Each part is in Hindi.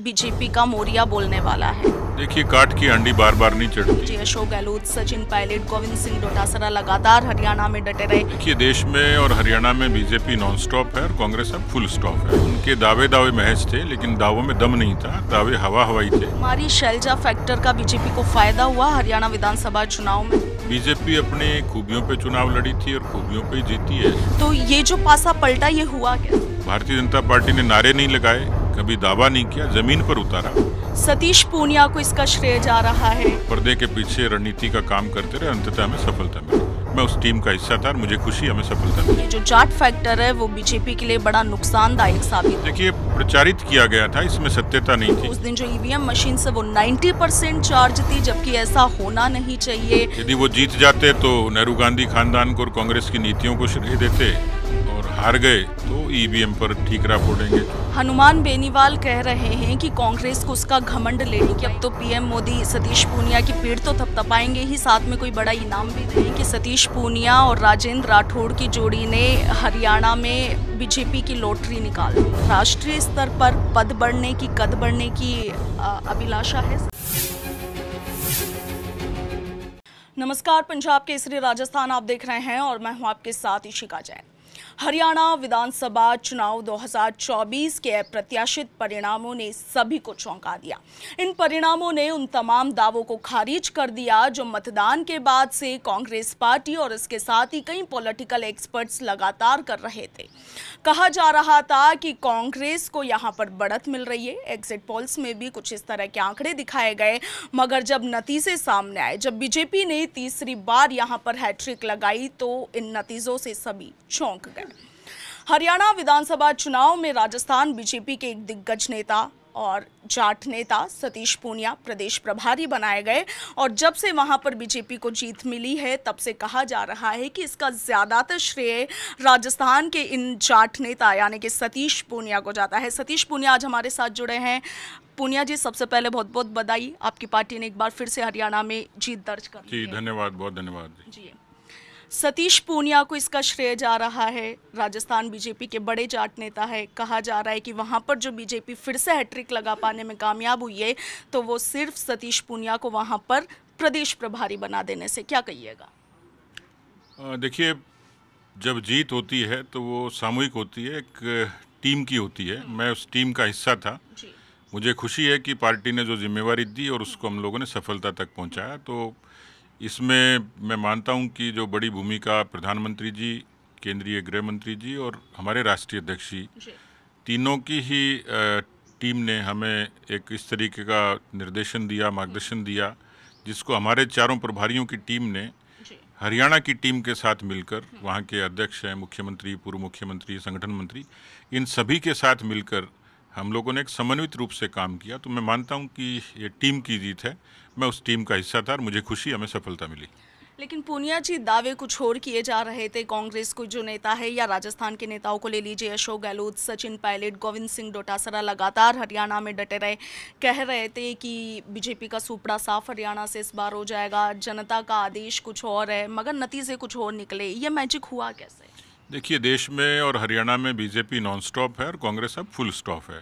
बीजेपी का मोरिया बोलने वाला है। देखिए, काट की हांडी बार बार नहीं चढ़ती। जी, अशोक गहलोत, सचिन पायलट, गोविंद सिंह डोटासरा लगातार हरियाणा में डटे रहे। देखिए, देश में और हरियाणा में बीजेपी नॉन स्टॉप है और कांग्रेस अब फुल स्टॉप है। उनके दावे महज थे, लेकिन दावों में दम नहीं था, दावे हवाई थे। हमारी शैलजा फैक्टर का बीजेपी को फायदा हुआ हरियाणा विधानसभा चुनाव में। बीजेपी अपनी खूबियों पे चुनाव लड़ी थी और खूबियों पे ही जीती है। तो ये जो पासा पलटा, ये हुआ क्या? भारतीय जनता पार्टी ने नारे नहीं लगाए, कभी दावा नहीं किया, जमीन पर उतारा। सतीश पूनिया को इसका श्रेय जा रहा है। पर्दे के पीछे रणनीति का काम करते रहे, अंततः हमें सफलता मिली। मैं उस टीम का हिस्सा था और मुझे खुशी, हमें सफलता मिली। जो जाट फैक्टर है वो बीजेपी के लिए बड़ा नुकसानदायक साबित। देखिए, प्रचारित किया गया था, इसमें सत्यता नहीं थी। उस दिन जो ईवीएम मशीन से वो 90% चार्ज थी, जबकि ऐसा होना नहीं चाहिए। यदि वो जीत जाते तो नेहरू गांधी खानदान को और कांग्रेस की नीतियों को श्रेय देते, और हार गए तो ईवीएम पर ठीकरा फोड़ेंगे। हनुमान बेनीवाल कह रहे हैं कि कांग्रेस को उसका घमंड लेने की। अब तो पीएम मोदी सतीश पूनिया की पीठ तो थपथपाएंगे ही, साथ में कोई बड़ा इनाम भी देंगे कि सतीश पूनिया और राजेंद्र राठौड़ की जोड़ी ने हरियाणा में बीजेपी की लॉटरी निकाल दी। राष्ट्रीय स्तर पर पद बढ़ने की, कद बढ़ने की अभिलाषा है। नमस्कार, पंजाब केसरी राजस्थान आप देख रहे हैं और मैं हूं आपके साथ इशिका जैन। हरियाणा विधानसभा चुनाव 2024 के अप्रत्याशित परिणामों ने सभी को चौंका दिया। इन परिणामों ने उन तमाम दावों को खारिज कर दिया जो मतदान के बाद से कांग्रेस पार्टी और इसके साथ ही कई पॉलिटिकल एक्सपर्ट्स लगातार कर रहे थे। कहा जा रहा था कि कांग्रेस को यहां पर बढ़त मिल रही है। एग्जिट पोल्स में भी कुछ इस तरह के आंकड़े दिखाए गए, मगर जब नतीजे सामने आए, जब बीजेपी ने तीसरी बार यहां पर हैट्रिक लगाई, तो इन नतीजों से सभी चौंक गए। हरियाणा विधानसभा चुनाव में राजस्थान बीजेपी के एक दिग्गज नेता और जाट नेता सतीश पूनिया प्रदेश प्रभारी बनाए गए, और जब से वहां पर बीजेपी को जीत मिली है, तब से कहा जा रहा है कि इसका ज्यादातर श्रेय राजस्थान के इन जाट नेता यानी कि सतीश पूनिया को जाता है। सतीश पूनिया आज हमारे साथ जुड़े हैं। पूनिया जी, सबसे पहले बहुत बहुत बधाई, आपकी पार्टी ने एक बार फिर से हरियाणा में जीत दर्ज कर ली है। जी, धन्यवाद, बहुत धन्यवाद जी। सतीश पूनिया को इसका श्रेय जा रहा है। राजस्थान बीजेपी के बड़े जाट नेता है। कहा जा रहा है कि वहां पर जो बीजेपी फिर से हैट्रिक लगा पाने में कामयाब हुई है, तो वो सिर्फ सतीश पूनिया को वहां पर प्रदेश प्रभारी बना देने से। क्या कहिएगा? देखिए, जब जीत होती है तो वो सामूहिक होती है, एक टीम की होती है। मैं उस टीम का हिस्सा था। मुझे खुशी है कि पार्टी ने जो जिम्मेवारी दी और उसको हम लोगों ने सफलता तक पहुंचाया। तो इसमें मैं मानता हूं कि जो बड़ी भूमिका प्रधानमंत्री जी, केंद्रीय गृह मंत्री जी और हमारे राष्ट्रीय अध्यक्ष जी, तीनों की ही टीम ने हमें एक इस तरीके का निर्देशन दिया, मार्गदर्शन दिया, जिसको हमारे चारों प्रभारियों की टीम ने हरियाणा की टीम के साथ मिलकर, वहाँ के अध्यक्ष हैं, मुख्यमंत्री, पूर्व मुख्यमंत्री, संगठन मंत्री, इन सभी के साथ मिलकर हम लोगों ने एक समन्वित रूप से काम किया। तो मैं मानता हूं कि ये टीम की जीत है। मैं उस टीम का हिस्सा था और मुझे खुशी, हमें सफलता मिली। लेकिन पूनिया जी, दावे कुछ और किए जा रहे थे। कांग्रेस को जो नेता है, या राजस्थान के नेताओं को ले लीजिए, अशोक गहलोत, सचिन पायलट, गोविंद सिंह डोटासरा लगातार हरियाणा में डटे रहे। कह रहे थे कि बीजेपी का सुपड़ा साफ हरियाणा से इस बार हो जाएगा, जनता का आदेश कुछ और है, मगर नतीजे कुछ और निकले। ये मैजिक हुआ कैसे? देखिए, देश में और हरियाणा में बीजेपी नॉन स्टॉप है और कांग्रेस अब फुल स्टॉप है।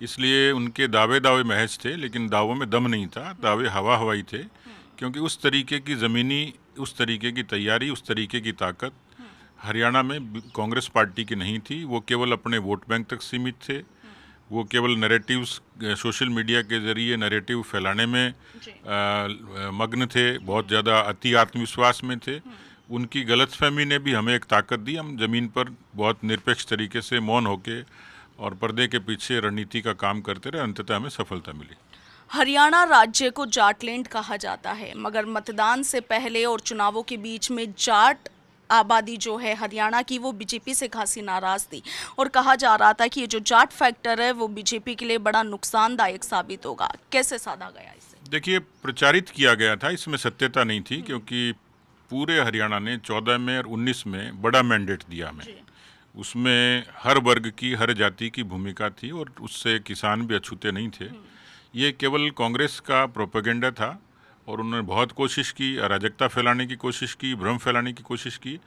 इसलिए उनके दावे महज थे, लेकिन दावों में दम नहीं था, दावे हवाई थे। क्योंकि उस तरीके की ज़मीनी, उस तरीके की तैयारी, उस तरीके की ताकत हरियाणा में कांग्रेस पार्टी की नहीं थी। वो केवल अपने वोट बैंक तक सीमित थे। वो केवल नैरेटिव्स, सोशल मीडिया के जरिए नैरेटिव फैलाने में मग्न थे, बहुत ज़्यादा अति आत्मविश्वास में थे। उनकी गलतफहमी ने भी हमें एक ताकत दी। हम जमीन पर बहुत निरपेक्ष तरीके से मौन होके और पर्दे के पीछे रणनीति का काम करते रहे, अंततः हमें सफलता मिली। हरियाणा राज्य को जाटलैंड कहा जाता है, मगर मतदान से पहले और चुनावों के बीच में जाट आबादी जो है हरियाणा की, वो बीजेपी से खासी नाराज थी, और कहा जा रहा था कि ये जो जाट फैक्टर है वो बीजेपी के लिए बड़ा नुकसानदायक साबित होगा। कैसे साधा गया इसे? देखिए, प्रचारित किया गया था, इसमें सत्यता नहीं थी। क्योंकि पूरे हरियाणा ने 14 में और 19 में बड़ा मैंडेट दिया हमें। उसमें हर वर्ग की, हर जाति की भूमिका थी और उससे किसान भी अछूते नहीं थे। ये केवल कांग्रेस का प्रोपेगेंडा था और उन्होंने बहुत कोशिश की, अराजकता फैलाने की कोशिश की, भ्रम फैलाने की कोशिश की।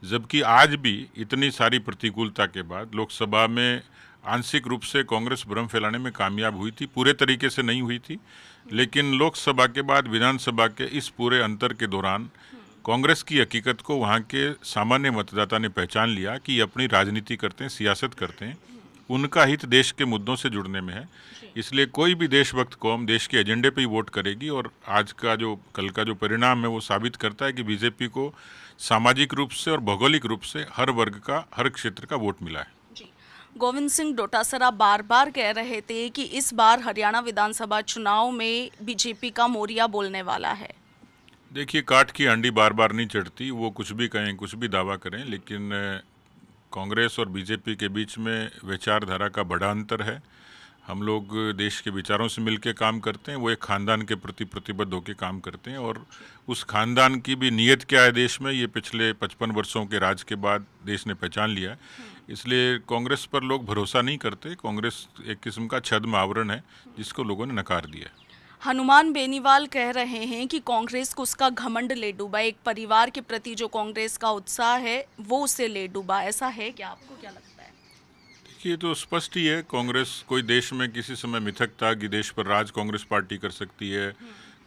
जबकि आज भी इतनी सारी प्रतिकूलता के बाद लोकसभा में आंशिक रूप से कांग्रेस भ्रम फैलाने में कामयाब हुई थी, पूरे तरीके से नहीं हुई थी। लेकिन लोकसभा के बाद विधानसभा के इस पूरे अंतर के दौरान कांग्रेस की हकीकत को वहाँ के सामान्य मतदाता ने पहचान लिया कि ये अपनी राजनीति करते हैं, सियासत करते हैं, उनका हित देश के मुद्दों से जुड़ने में है। इसलिए कोई भी देशभक्त कौम देश के एजेंडे पे ही वोट करेगी। और आज का जो कल का जो परिणाम है वो साबित करता है कि बीजेपी को सामाजिक रूप से और भौगोलिक रूप से हर वर्ग का, हर क्षेत्र का वोट मिला है। गोविंद सिंह डोटासरा बार बार कह रहे थे कि इस बार हरियाणा विधानसभा चुनाव में बीजेपी का मोरिया बोलने वाला है। देखिए, काठ की हांडी बार बार नहीं चढ़ती, वो कुछ भी कहें, कुछ भी दावा करें, लेकिन कांग्रेस और बीजेपी के बीच में विचारधारा का बड़ा अंतर है। हम लोग देश के विचारों से मिलकर काम करते हैं, वो एक खानदान के प्रति प्रतिबद्ध होकर काम करते हैं, और उस खानदान की भी नीयत क्या है देश में, ये पिछले 55 वर्षों के राज के बाद देश ने पहचान लिया है। इसलिए कांग्रेस पर लोग भरोसा नहीं करते। कांग्रेस एक किस्म का छद्म आवरण है जिसको लोगों ने नकार दिया। हनुमान बेनीवाल कह रहे हैं कि कांग्रेस को उसका घमंड ले डूबा, एक परिवार के प्रति जो कांग्रेस का उत्साह है वो उसे ले डूबा। ऐसा है क्या? आपको क्या लगता है? देखिए, तो स्पष्ट ही है, कांग्रेस कोई देश में किसी समय मिथक था कि देश पर राज कांग्रेस पार्टी कर सकती है।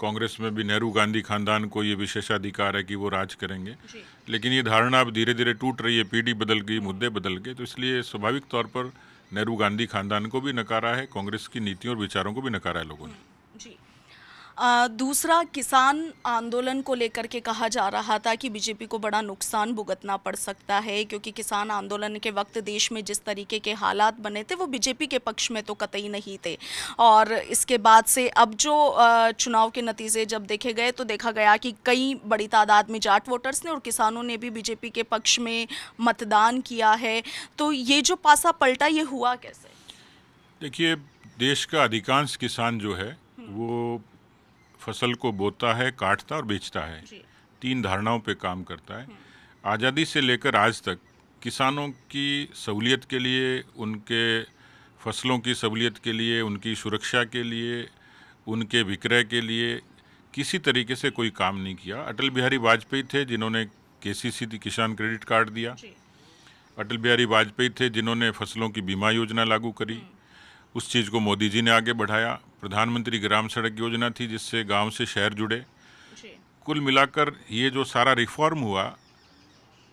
कांग्रेस में भी नेहरू गांधी खानदान को ये विशेषाधिकार है कि वो राज करेंगे, लेकिन ये धारणा अब धीरे धीरे टूट रही है। पीढ़ी बदल गई, मुद्दे बदल गए, तो इसलिए स्वाभाविक तौर पर नेहरू गांधी खानदान को भी नकारा है, कांग्रेस की नीतियों और विचारों को भी नकारा है लोगों ने। दूसरा, किसान आंदोलन को लेकर के कहा जा रहा था कि बीजेपी को बड़ा नुकसान भुगतना पड़ सकता है, क्योंकि किसान आंदोलन के वक्त देश में जिस तरीके के हालात बने थे वो बीजेपी के पक्ष में तो कतई नहीं थे। और इसके बाद से अब जो चुनाव के नतीजे जब देखे गए तो देखा गया कि कई बड़ी तादाद में जाट वोटर्स ने और किसानों ने भी बीजेपी के पक्ष में मतदान किया है। तो ये जो पासा पलटा, ये हुआ कैसे? देखिए, देश का अधिकांश किसान जो है वो फसल को बोता है, काटता और बेचता है। 3 धारणाओं पे काम करता है। आज़ादी से लेकर आज तक किसानों की सहूलियत के लिए, उनके फसलों की सहूलियत के लिए, उनकी सुरक्षा के लिए, उनके विक्रय के लिए किसी तरीके से कोई काम नहीं किया। अटल बिहारी वाजपेयी थे जिन्होंने केसीसी किसान क्रेडिट कार्ड दिया। अटल बिहारी वाजपेयी थे जिन्होंने फसलों की बीमा योजना लागू करी। उस चीज़ को मोदी जी ने आगे बढ़ाया। प्रधानमंत्री ग्राम सड़क योजना थी जिससे गांव से शहर जुड़े। कुल मिलाकर ये जो सारा रिफॉर्म हुआ,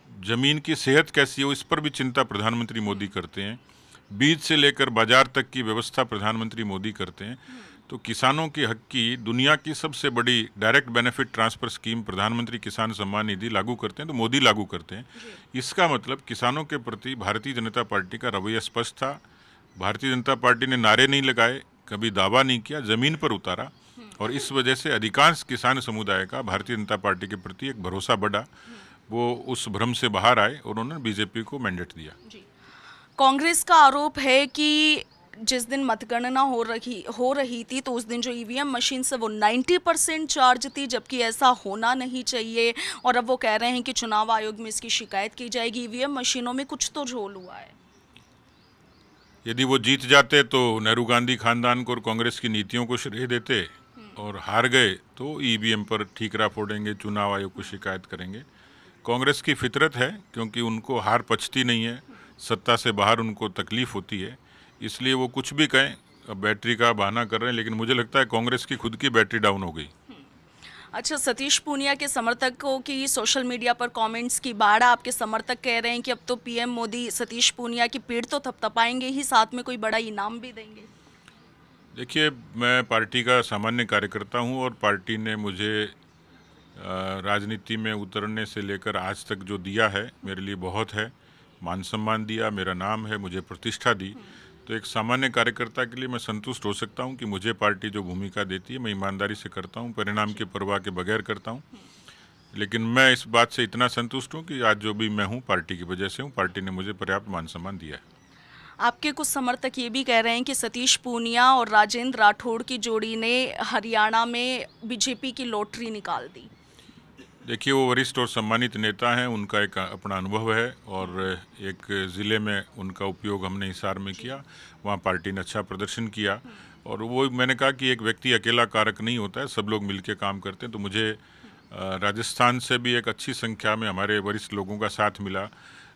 ज़मीन की सेहत कैसी हो इस पर भी चिंता प्रधानमंत्री मोदी करते हैं। बीज से लेकर बाजार तक की व्यवस्था प्रधानमंत्री मोदी करते हैं। तो किसानों के हक की दुनिया की सबसे बड़ी डायरेक्ट बेनिफिट ट्रांसफर स्कीम प्रधानमंत्री किसान सम्मान निधि लागू करते हैं, तो मोदी लागू करते हैं। इसका मतलब किसानों के प्रति भारतीय जनता पार्टी का रवैया स्पष्ट था। भारतीय जनता पार्टी ने नारे नहीं लगाए, कभी दावा नहीं किया, जमीन पर उतारा, और इस वजह से अधिकांश किसान समुदाय का भारतीय जनता पार्टी के प्रति एक भरोसा बढ़ा। वो उस भ्रम से बाहर आए और उन्होंने बीजेपी को मैंडेट दिया। कांग्रेस का आरोप है कि जिस दिन मतगणना हो रही थी तो उस दिन जो ईवीएम मशीन से वो 90% चार्ज थी, जबकि ऐसा होना नहीं चाहिए। और अब वो कह रहे हैं कि चुनाव आयोग में इसकी शिकायत की जाएगी। ईवीएम मशीनों में कुछ तो झोल हुआ है। यदि वो जीत जाते तो नेहरू गांधी खानदान को और कांग्रेस की नीतियों को श्रेय देते, और हार गए तो ईवीएम पर ठीकरा फोड़ेंगे, चुनाव आयोग को शिकायत करेंगे। कांग्रेस की फितरत है, क्योंकि उनको हार पचती नहीं है, सत्ता से बाहर उनको तकलीफ होती है, इसलिए वो कुछ भी कहें। अब बैटरी का बहाना कर रहे हैं, लेकिन मुझे लगता है कांग्रेस की खुद की बैटरी डाउन हो गई। अच्छा, सतीश पूनिया के समर्थकों की सोशल मीडिया पर कमेंट्स की बाढ़। आपके समर्थक कह रहे हैं कि अब तो पीएम मोदी सतीश पूनिया की पीठ तो थपथपाएंगे ही, साथ में कोई बड़ा इनाम भी देंगे। देखिए, मैं पार्टी का सामान्य कार्यकर्ता हूं, और पार्टी ने मुझे राजनीति में उतरने से लेकर आज तक जो दिया है मेरे लिए बहुत है। मान सम्मान दिया, मेरा नाम है, मुझे प्रतिष्ठा दी। तो एक सामान्य कार्यकर्ता के लिए मैं संतुष्ट हो सकता हूं कि मुझे पार्टी जो भूमिका देती है मैं ईमानदारी से करता हूं, परिणाम की परवाह के बगैर करता हूं। लेकिन मैं इस बात से इतना संतुष्ट हूं कि आज जो भी मैं हूं पार्टी की वजह से हूं। पार्टी ने मुझे पर्याप्त मान सम्मान दिया है। आपके कुछ समर्थक ये भी कह रहे हैं कि सतीश पूनिया और राजेंद्र राठौड़ की जोड़ी ने हरियाणा में बीजेपी की लॉटरी निकाल दी। देखिए, वो वरिष्ठ और सम्मानित नेता हैं, उनका एक अपना अनुभव है, और एक ज़िले में उनका उपयोग हमने हिसार में किया, वहाँ पार्टी ने अच्छा प्रदर्शन किया। और वो मैंने कहा कि एक व्यक्ति अकेला कारक नहीं होता है, सब लोग मिलकर काम करते हैं। तो मुझे राजस्थान से भी एक अच्छी संख्या में हमारे वरिष्ठ लोगों का साथ मिला।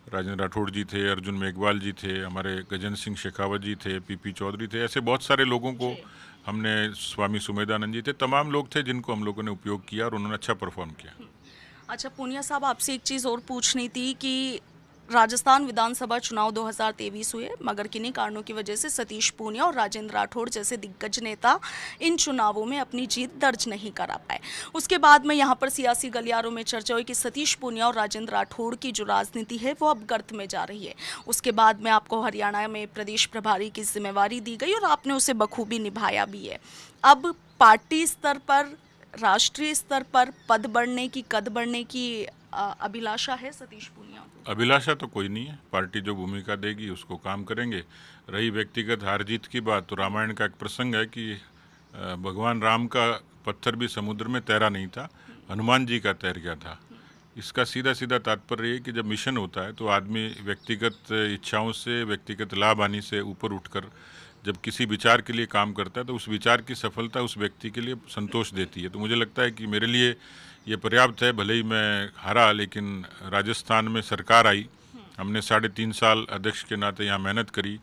राजेंद्र राठौड़ जी थे, अर्जुन मेघवाल जी थे, हमारे गजेंद्र सिंह शेखावत जी थे, पीपी चौधरी थे, ऐसे बहुत सारे लोगों को हमने, स्वामी सुमेधानंद जी थे, तमाम लोग थे जिनको हम लोगों ने उपयोग किया और उन्होंने अच्छा परफॉर्म किया। अच्छा पूनिया साहब, आपसे एक चीज़ और पूछनी थी कि राजस्थान विधानसभा चुनाव 2023 हुए, मगर किन्हीं कारणों की वजह से सतीश पूनिया और राजेंद्र राठौड़ जैसे दिग्गज नेता इन चुनावों में अपनी जीत दर्ज नहीं करा पाए। उसके बाद में यहाँ पर सियासी गलियारों में चर्चा हुई कि सतीश पूनिया और राजेंद्र राठौड़ की जो राजनीति है वो अब गर्त में जा रही है। उसके बाद में आपको हरियाणा में प्रदेश प्रभारी की जिम्मेवारी दी गई और आपने उसे बखूबी निभाया भी है। अब पार्टी स्तर पर, राष्ट्रीय स्तर पर पद बढ़ने की, कद बढ़ने की अभिलाषा है सतीश पूनिया को? अभिलाषा तो कोई नहीं है, पार्टी जो भूमिका देगी उसको काम करेंगे। रही व्यक्तिगत हार जीत की बात, तो रामायण का एक प्रसंग है कि भगवान राम का पत्थर भी समुद्र में तैरा नहीं था, हनुमान जी का तैर गया था। इसका सीधा सीधा तात्पर्य है कि जब मिशन होता है तो आदमी व्यक्तिगत इच्छाओं से, व्यक्तिगत लाभ हानि से ऊपर उठकर जब किसी विचार के लिए काम करता है तो उस विचार की सफलता उस व्यक्ति के लिए संतोष देती है। तो मुझे लगता है कि मेरे लिए ये पर्याप्त है। भले ही मैं हारा, लेकिन राजस्थान में सरकार आई, हमने 3.5 साल अध्यक्ष के नाते यहाँ मेहनत करी,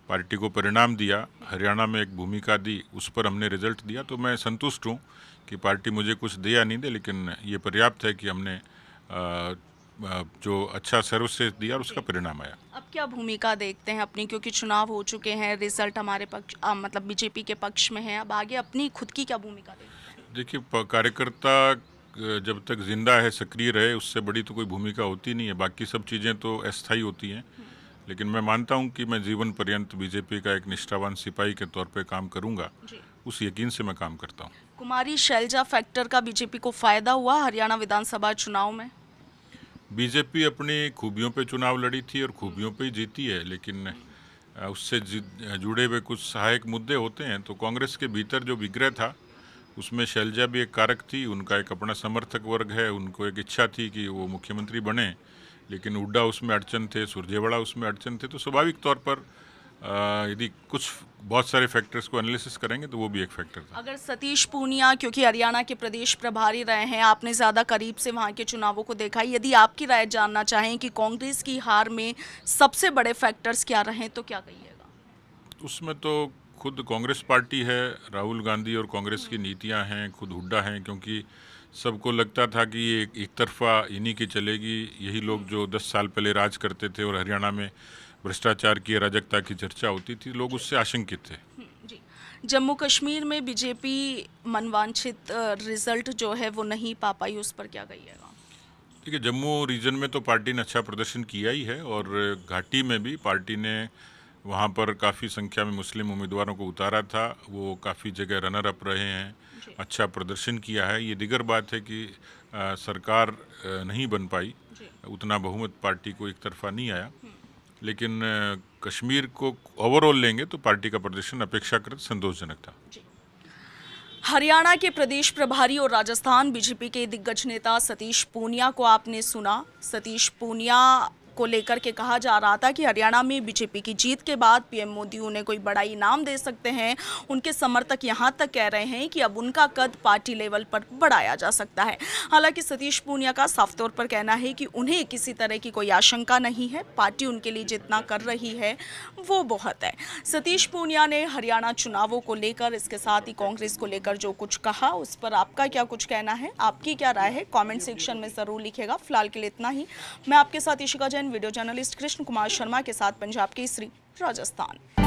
पार्टी को परिणाम दिया, हरियाणा में एक भूमिका दी, उस पर हमने रिजल्ट दिया। तो मैं संतुष्ट हूँ कि पार्टी मुझे कुछ दे या नहीं दे, लेकिन ये पर्याप्त है कि हमने जो अच्छा सर्विसेज दिया और उसका परिणाम आया। अब क्या भूमिका देखते हैं अपनी, क्योंकि चुनाव हो चुके हैं, रिजल्ट हमारे पक्ष, मतलब बीजेपी के पक्ष में है, अब आगे अपनी खुद की क्या भूमिका देखते हैं? देखिए, कार्यकर्ता जब तक जिंदा है, सक्रिय रहे, उससे बड़ी तो कोई भूमिका होती नहीं है। बाकी सब चीज़ें तो अस्थायी होती हैं, लेकिन मैं मानता हूं कि मैं जीवन पर्यंत बीजेपी का एक निष्ठावान सिपाही के तौर पे काम करूंगा, उस यकीन से मैं काम करता हूं। कुमारी शैलजा फैक्टर का बीजेपी को फायदा हुआ हरियाणा विधानसभा चुनाव में? बीजेपी अपनी खूबियों पे चुनाव लड़ी थी और खूबियों पे ही जीती है, लेकिन उससे जुड़े हुए कुछ सहायक मुद्दे होते हैं। तो कांग्रेस के भीतर जो विग्रह था उसमें शैलजा भी एक कारक थी, उनका एक अपना समर्थक वर्ग है, उनको एक इच्छा थी कि वो मुख्यमंत्री बने, लेकिन हुड्डा उसमें अड़चन थे, सुरजेवाड़ा उसमें अड़चन थे। तो स्वाभाविक तौर पर यदि कुछ बहुत सारे फैक्टर्स को एनालिसिस करेंगे तो वो भी एक फैक्टर था। अगर सतीश पूनिया, क्योंकि हरियाणा के प्रदेश प्रभारी रहे हैं, आपने ज़्यादा करीब से वहाँ के चुनावों को देखा, यदि आपकी राय जानना चाहें कि कांग्रेस की हार में सबसे बड़े फैक्टर्स क्या रहे तो क्या कहिएगा? उसमें तो खुद कांग्रेस पार्टी है, राहुल गांधी और कांग्रेस की नीतियां हैं, खुद हुड्डा हैं, क्योंकि सबको लगता था कि ये एक तरफा इन्हीं की चलेगी। यही लोग जो 10 साल पहले राज करते थे और हरियाणा में भ्रष्टाचार की, अराजकता की चर्चा होती थी, लोग उससे आशंकित थे। जी। जम्मू कश्मीर में बीजेपी मनवांछित रिजल्ट जो है वो नहीं पा पाई, उस पर क्या कहिएगा? देखिए, जम्मू रीजन में तो पार्टी ने अच्छा प्रदर्शन किया ही है, और घाटी में भी पार्टी ने वहाँ पर काफ़ी संख्या में मुस्लिम उम्मीदवारों को उतारा था, वो काफ़ी जगह रनर अप रहे हैं, अच्छा प्रदर्शन किया है। ये दिगर बात है कि सरकार नहीं बन पाई, उतना बहुमत पार्टी को एक तरफा नहीं आया, लेकिन कश्मीर को ओवरऑल लेंगे तो पार्टी का प्रदर्शन अपेक्षाकृत संतोषजनक था। हरियाणा के प्रदेश प्रभारी और राजस्थान बीजेपी के दिग्गज नेता सतीश पूनिया को आपने सुना। सतीश पूनिया को लेकर के कहा जा रहा था कि हरियाणा में बीजेपी की जीत के बाद पीएम मोदी उन्हें कोई बड़ा इनाम दे सकते हैं। उनके समर्थक यहां तक कह रहे हैं कि अब उनका कद पार्टी लेवल पर बढ़ाया जा सकता है। हालांकि सतीश पूनिया का साफ तौर पर कहना है कि उन्हें किसी तरह की कोई आशंका नहीं है, पार्टी उनके लिए जितना कर रही है वो बहुत है। सतीश पूनिया ने हरियाणा चुनावों को लेकर, इसके साथ ही कांग्रेस को लेकर जो कुछ कहा, उस पर आपका क्या कुछ कहना है, आपकी क्या राय है, कॉमेंट सेक्शन में ज़रूर लिखेगा। फिलहाल के लिए इतना ही। मैं आपके साथ इशिका जैन, वीडियो जर्नलिस्ट कृष्ण कुमार शर्मा के साथ, पंजाब केसरी, राजस्थान।